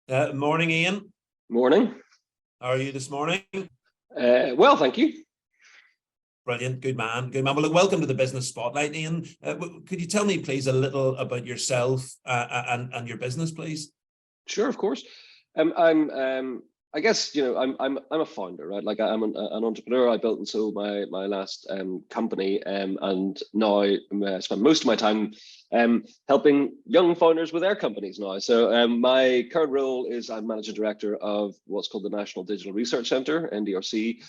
Morning, Ian. Morning. How are you this morning? Well, thank you. Brilliant. Good man. Good man. Well, look, welcome to the Business Spotlight, Ian. Could you tell me, please, a little about yourself and your business, please? Sure, of course. I guess I'm a founder, right? Like I'm an entrepreneur. I built and sold my last company, and now I spend most of my time helping young founders with their companies now. So my current role is I'm managing director of what's called the National Digital Research Centre, NDRC,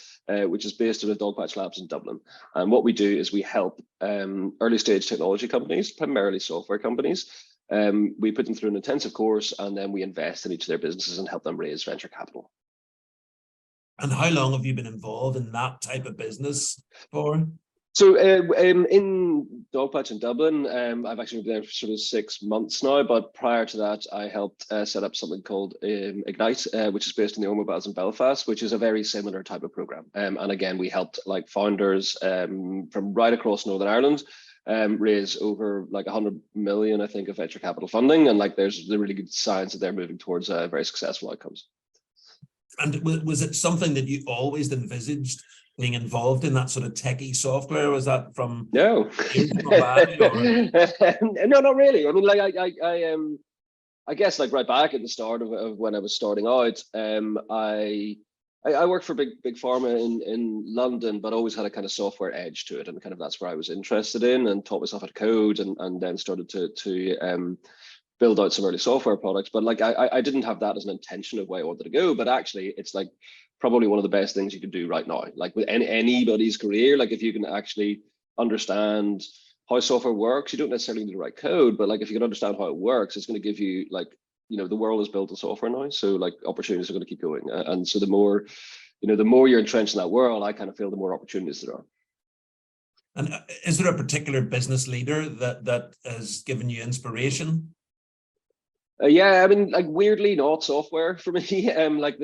which is based in the Dogpatch Labs in Dublin. And what we do is we help early stage technology companies, primarily software companies. We put them through an intensive course, and then we invest in each of their businesses and help them raise venture capital. And how long have you been involved in that type of business for? So in Dogpatch in Dublin, I've actually been there for sort of 6 months now, but prior to that, I helped set up something called Ignite, which is based in the Mobiles in Belfast, which is a very similar type of program. And again, we helped like founders from right across Northern Ireland raise over like 100 million, I think, of venture capital funding. And like there's the really good signs that they're moving towards very successful outcomes. And was it something that you always envisaged being involved in, that sort of techie software? Was that from no years ago back, or? No, not really. I mean, like I guess like right back at the start of when I was starting out, I worked for big pharma in London, but always had a kind of software edge to it, and kind of that's where I was interested in, and taught myself how to code, and then started to build out some early software products. But like I didn't have that as an intention of where I wanted to go. But actually, it's like probably one of the best things you can do right now. Like with anybody's career, like if you can actually understand how software works, you don't necessarily need to write code, but like if you can understand how it works, it's going to give you like, the world is built on software now, so like opportunities are going to keep going. And so the more you're entrenched in that world, I kind of feel the more opportunities there are. And is there a particular business leader that has given you inspiration? Yeah, I mean, like weirdly not software for me. Like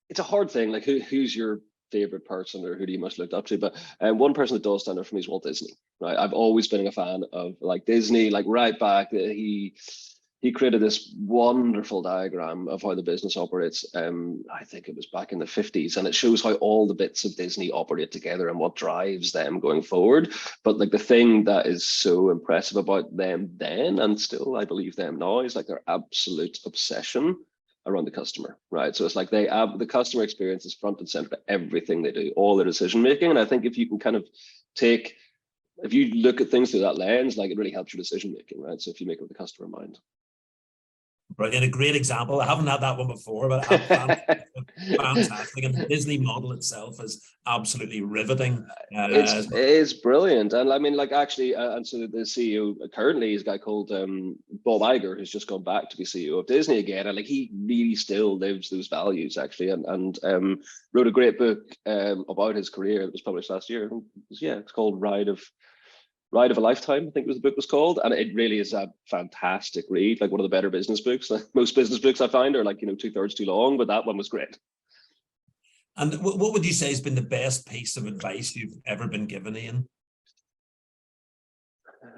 it's a hard thing. Like who's your favorite person, or who do you most look up to? But one person that does stand out for me is Walt Disney. Right, I've always been a fan of like Disney. Like right back, he created this wonderful diagram of how the business operates. I think it was back in the 50s, and it shows how all the bits of Disney operate together and what drives them going forward. But like the thing that is so impressive about them then, and still I believe them now, is like their absolute obsession around the customer, right? So it's like they have the customer experience is front and center to everything they do, all their decision making. And I think if you can kind of if you look at things through that lens, like it really helps your decision making, right? So if you make it with the customer in mind. Brilliant, a great example. I haven't had that one before, but fantastic. And the Disney model itself is absolutely riveting. It's brilliant. And I mean, like actually, and so the CEO currently is a guy called Bob Iger, who's just gone back to be CEO of Disney again. And like he really still lives those values actually, and wrote a great book about his career. It was published last year. It's called Ride of a Lifetime, I think the book was called, and it really is a fantastic read. Like one of the better business books. Like most business books I find are like 2/3 too long, but that one was great. And what would you say has been the best piece of advice you've ever been given, Ian?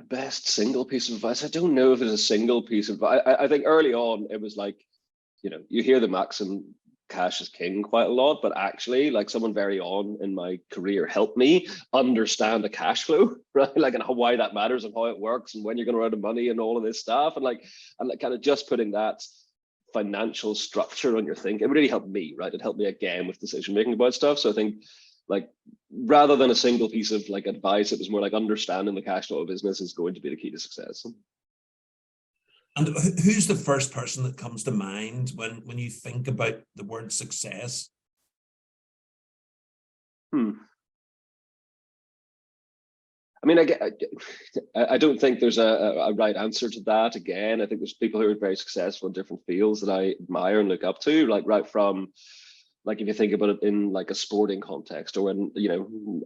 Best single piece of advice? I don't know if it's a single piece of advice. I think early on it was like, you hear the maxim, cash is king, quite a lot, but actually like someone very on in my career helped me understand the cash flow, right? Like, and why that matters and how it works and when you're going to run out of money and all of this stuff. And like kind of just putting that financial structure on your thinking, it really helped me, right? It helped me again with decision making about stuff. So I think like rather than a single piece of like advice, it was more like understanding the cash flow of business is going to be the key to success. And who's the first person that comes to mind when you think about the word success? I mean, I don't think there's a right answer to that. Again, I think there's people who are very successful in different fields that I admire and look up to, like right from, like if you think about it in like a sporting context or in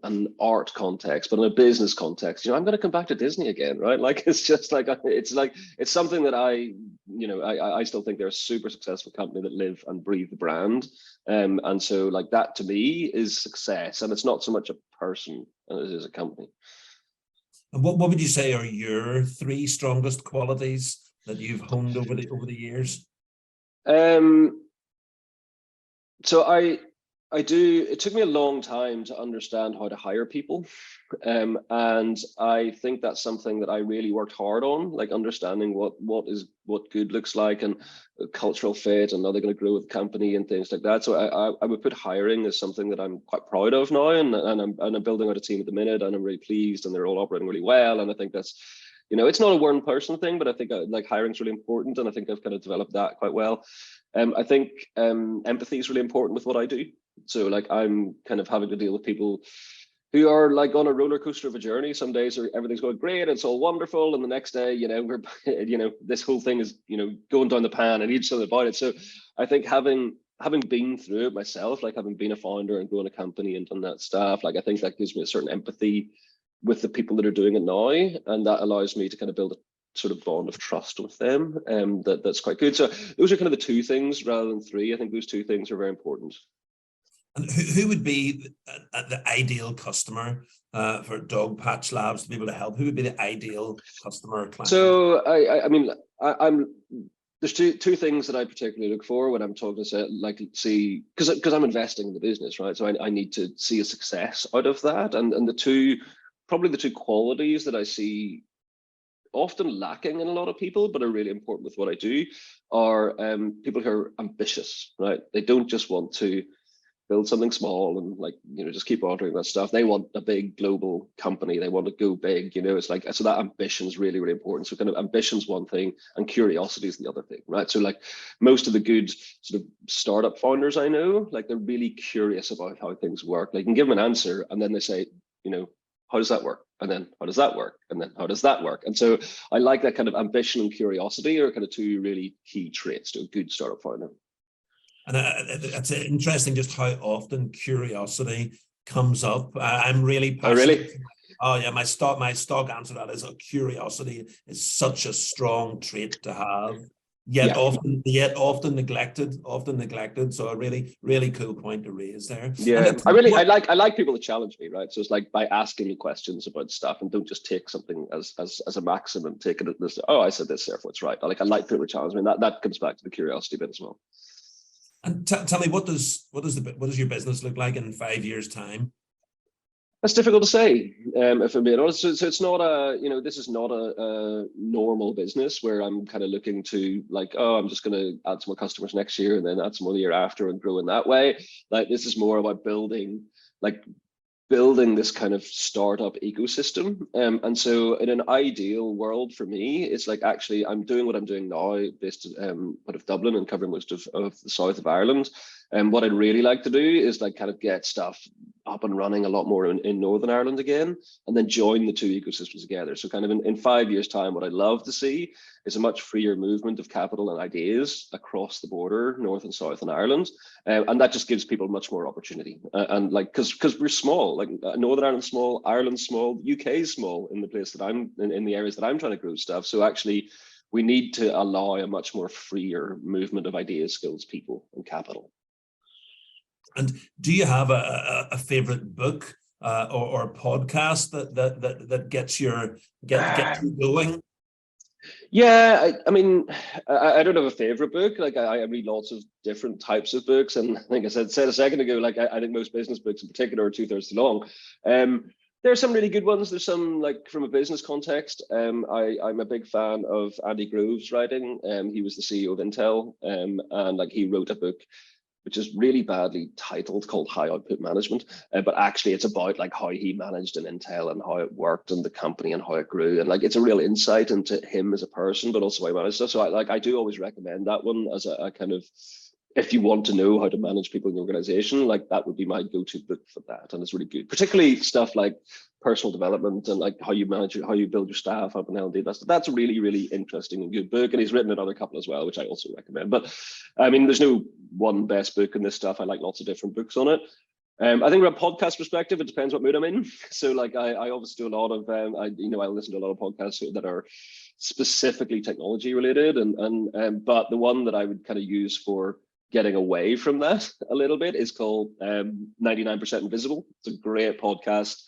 an art context, but in a business context, I'm going to come back to Disney again, right? Like it's just like it's something that I still think they're a super successful company that live and breathe the brand, and so like that to me is success, and it's not so much a person as it is a company. And what would you say are your 3 strongest qualities that you've honed over the years? So I do. It took me a long time to understand how to hire people, and I think that's something that I really worked hard on, like understanding what good looks like and cultural fit, and are they going to grow with the company and things like that. So I would put hiring as something that I'm quite proud of now, and I'm building out a team at the minute, and I'm really pleased, and they're all operating really well, and I think that's. It's not a one person thing, but I think like hiring is really important, and I think I've kind of developed that quite well. I think empathy is really important with what I do. So like I'm kind of having to deal with people who are like on a roller coaster of a journey. Some days everything's going great, it's all wonderful, and the next day, we're this whole thing is going down the pan, and need something about it. So I think having been through it myself, like having been a founder and grown a company and done that stuff, like I think that gives me a certain empathy with the people that are doing it now, and that allows me to kind of build a sort of bond of trust with them, and that's quite good. So those are kind of the two things rather than three. I think those two things are very important. And who would be the ideal customer for Dogpatch Labs to be able to help? Who would be the ideal customer client? So I'm there's two things that I particularly look for when I'm talking to see, because I'm investing in the business, right? So I need to see a success out of that, and probably the two qualities that I see often lacking in a lot of people, but are really important with what I do, are people who are ambitious, right? They don't just want to build something small and just keep on doing that stuff. They want a big global company. They want to go big. It's like, so that ambition is really, really important. So kind of ambition's one thing, and curiosity is the other thing, right? So like most of the good sort of startup founders I know, like they're really curious about how things work. They can give them an answer, and then they say, how does that work? And then how does that work? And then how does that work? And so I like that kind of ambition and curiosity are kind of two really key traits to a good startup founder. And it's interesting just how often curiosity comes up. I'm really passionate. Oh, really? Oh yeah, my stock answer to that is curiosity is such a strong trait to have. Yet often neglected. So a really, really cool point to raise there. Yeah, I like people to challenge me, right? So it's like by asking me questions about stuff, and don't just take something as a maximum. Take it as, oh, I said this, therefore it's right. I like people to challenge me. And that comes back to the curiosity bit as well. And tell me, what does your business look like in 5 years' time? That's difficult to say, if I'm being honest. So it's not this is not a normal business where I'm kind of looking to like, oh, I'm just going to add some more customers next year and then add some more the year after and grow in that way. Like this is more about building this kind of startup ecosystem. And so in an ideal world for me, it's like actually I'm doing what I'm doing now based out of Dublin and covering most of the south of Ireland. And what I'd really like to do is like kind of get stuff up and running a lot more in Northern Ireland again, and then join the two ecosystems together. So kind of in 5 years' time, what I'd love to see is a much freer movement of capital and ideas across the border, North and South in Ireland. And that just gives people much more opportunity. And like, because we're small, like Northern Ireland's small, Ireland's small, UK is small in the place that I'm in the areas that I'm trying to grow stuff. So actually, we need to allow a much more freer movement of ideas, skills, people, and capital. And do you have a favorite book or a podcast that gets you going? Yeah, I mean, I don't have a favorite book. Like I read lots of different types of books, and I think I said a second ago, like I think most business books in particular are 2/3 too long. There are some really good ones. There's some like from a business context. I'm a big fan of Andy Grove's writing. He was the CEO of Intel, and like he wrote a book which is really badly titled, called High Output Management, but actually it's about like how he managed an Intel and how it worked and the company and how it grew, and like it's a real insight into him as a person, but also how he managed stuff. So I do always recommend that one as a kind of, if you want to know how to manage people in your organization, like that would be my go-to book for that, and it's really good, particularly stuff like personal development and like how you manage how you build your staff up and L&D. That's a really, really interesting and good book, and he's written another couple as well, which I also recommend. But I mean, there's no one best book in this stuff. I like lots of different books on it. I think from a podcast perspective, it depends what mood I'm in. So like I obviously do a lot of I listen to a lot of podcasts that are specifically technology related, but the one that I would kind of use for getting away from that a little bit is called 99% Invisible. It's a great podcast,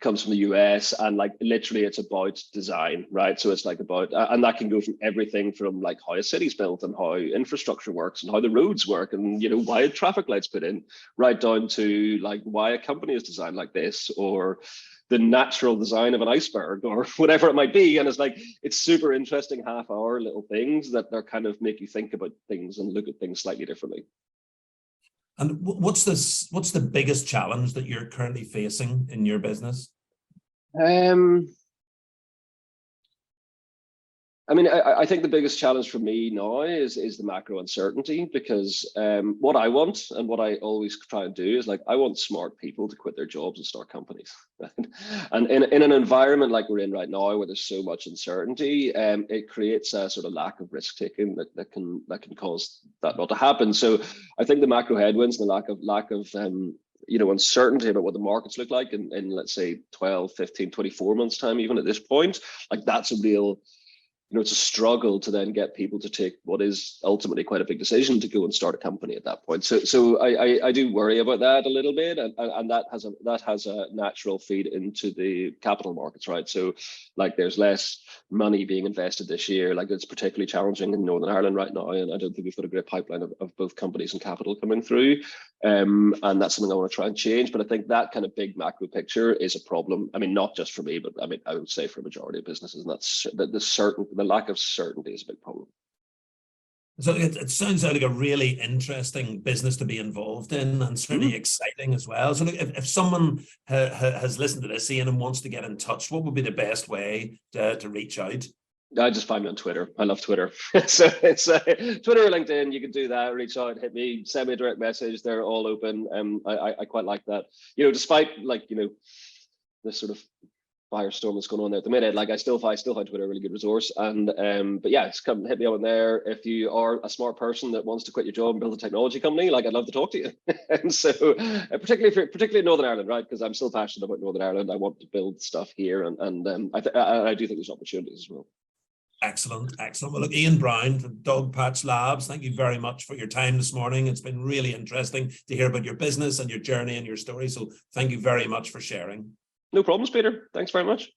comes from the US, and like literally it's about design, right? So it's like about, and that can go from everything from like how a city's built and how infrastructure works and how the roads work and, you know, why traffic lights put in, right down to like why a company is designed like this, or the natural design of an iceberg, or whatever it might be. And it's like, it's super interesting half-hour little things that they're kind of make you think about things and look at things slightly differently. And what's the biggest challenge that you're currently facing in your business? I mean, I think the biggest challenge for me now is the macro uncertainty, because what I want and what I always try and do is like, I want smart people to quit their jobs and start companies. And in an environment like we're in right now, where there's so much uncertainty, it creates a sort of lack of risk taking that can cause that not to happen. So I think the macro headwinds and the lack of you know, uncertainty about what the markets look like in let's say 12, 15, 24 months time, even at this point, like that's a real, you know, it's a struggle to then get people to take what is ultimately quite a big decision to go and start a company at that point. So I do worry about that a little bit, and that has a natural feed into the capital markets, right? So like there's less money being invested this year. Like it's particularly challenging in Northern Ireland right now, and I don't think we've got a great pipeline of both companies and capital coming through. And that's something I want to try and change. But I think that kind of big macro picture is a problem. I mean, not just for me, but I mean, I would say for a majority of businesses, and that's the lack of certainty is a big problem. So it sounds like a really interesting business to be involved in, and certainly exciting as well. So look, if someone has listened to this, Ian, and wants to get in touch, what would be the best way to reach out? Just find me on Twitter. I love Twitter. So it's Twitter or LinkedIn. You can do that. Reach out, hit me, send me a direct message. They're all open. I quite like that. You know, despite like, you know, this sort of firestorm that's going on there at the minute, like I still find Twitter a really good resource. And but yeah, just come hit me up in there. If you are a smart person that wants to quit your job and build a technology company, like I'd love to talk to you. And so particularly in Northern Ireland, right? Because I'm still passionate about Northern Ireland. I want to build stuff here, and I do think there's opportunities as well. Excellent. Well, look, Ian Browne from Dogpatch Labs, thank you very much for your time this morning. It's been really interesting to hear about your business and your journey and your story. So thank you very much for sharing. No problems, Peter. Thanks very much.